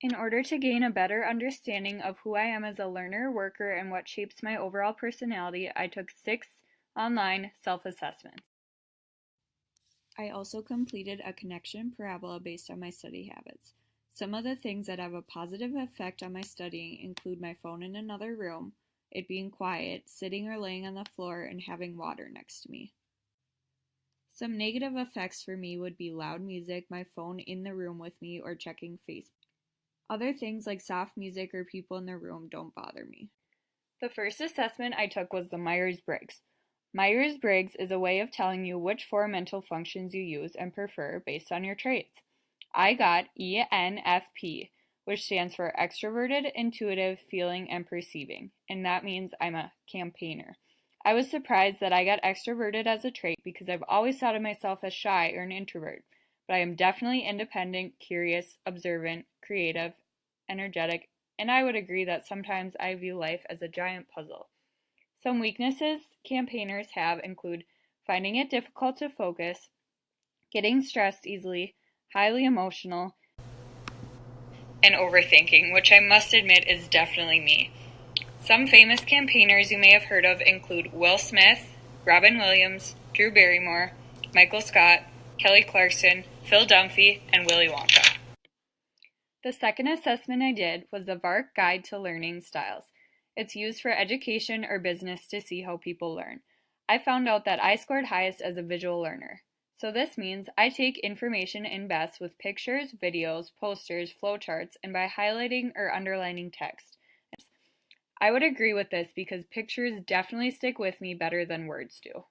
In order to gain a better understanding of who I am as a learner, worker, and what shapes my overall personality, I took 6 online self-assessments. I also completed a connection parabola based on my study habits. Some of the things that have a positive effect on my studying include my phone in another room, it being quiet, sitting or laying on the floor, and having water next to me. Some negative effects for me would be loud music, my phone in the room with me, or checking Facebook. Other things like soft music or people in the room don't bother me. The first assessment I took was the Myers-Briggs. Myers-Briggs is a way of telling you which 4 mental functions you use and prefer based on your traits. I got ENFP, which stands for extroverted, intuitive, feeling, and perceiving, and that means I'm a campaigner. I was surprised that I got extroverted as a trait because I've always thought of myself as shy or an introvert, but I am definitely independent, curious, observant, creative, energetic, and I would agree that sometimes I view life as a giant puzzle. Some weaknesses campaigners have include finding it difficult to focus, getting stressed easily, highly emotional, and overthinking, which I must admit is definitely me. Some famous campaigners you may have heard of include Will Smith, Robin Williams, Drew Barrymore, Michael Scott, Kelly Clarkson, Phil Dunphy, and Willy Wonka. The second assessment I did was the VARK Guide to Learning Styles. It's used for education or business to see how people learn. I found out that I scored highest as a visual learner. So this means I take information in best with pictures, videos, posters, flowcharts, and by highlighting or underlining text. I would agree with this because pictures definitely stick with me better than words do.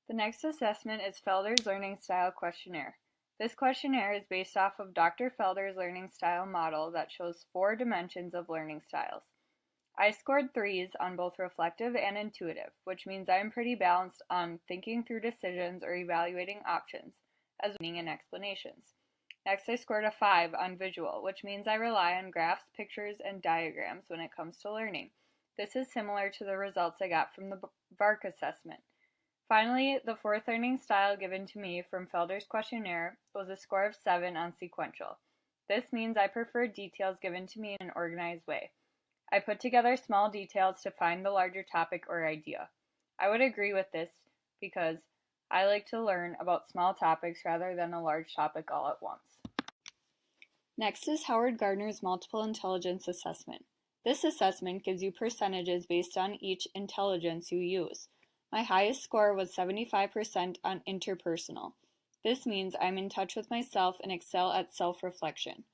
The next assessment is Felder's Learning Style Questionnaire. This questionnaire is based off of Dr. Felder's learning style model that shows 4 dimensions of learning styles. I scored 3s on both reflective and intuitive, which means I am pretty balanced on thinking through decisions or evaluating options, as well as meaning and explanations. Next, I scored a 5 on visual, which means I rely on graphs, pictures, and diagrams when it comes to learning. This is similar to the results I got from the VARK assessment. Finally, the 4th learning style given to me from Felder's questionnaire was a score of 7 on sequential. This means I prefer details given to me in an organized way. I put together small details to find the larger topic or idea. I would agree with this because I like to learn about small topics rather than a large topic all at once. Next is Howard Gardner's Multiple Intelligence Assessment. This assessment gives you percentages based on each intelligence you use. My highest score was 75% on interpersonal. This means I'm in touch with myself and excel at self-reflection.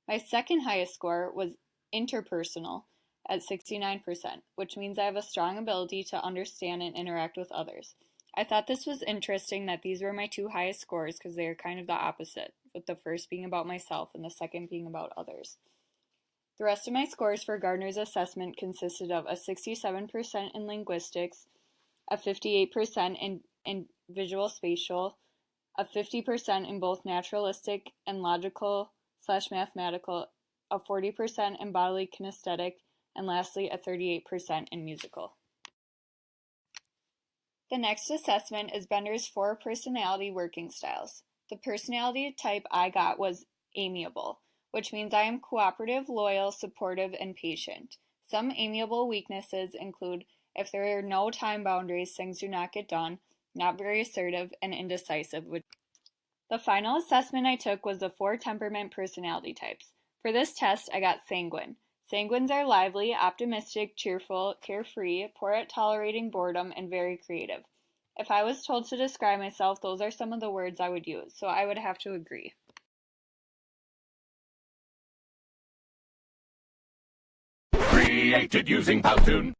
My second highest score was interpersonal at 69%, which means I have a strong ability to understand and interact with others. I thought this was interesting that these were my 2 highest scores because they are kind of the opposite, with the first being about myself and the second being about others. The rest of my scores for Gardner's assessment consisted of a 67% in linguistics, a 58% in visual spatial, a 50% in both naturalistic and logical/mathematical, a 40% in bodily kinesthetic, and lastly a 38% in musical. The next assessment is Bender's 4 personality working styles. The personality type I got was amiable, which means I am cooperative, loyal, supportive, and patient. Some amiable weaknesses include if there are no time boundaries, things do not get done, not very assertive, and indecisive. The final assessment I took was the 4 temperament personality types. For this test, I got sanguine. Sanguines are lively, optimistic, cheerful, carefree, poor at tolerating boredom, and very creative. If I was told to describe myself, those are some of the words I would use, so I would have to agree. Created using Powtoon.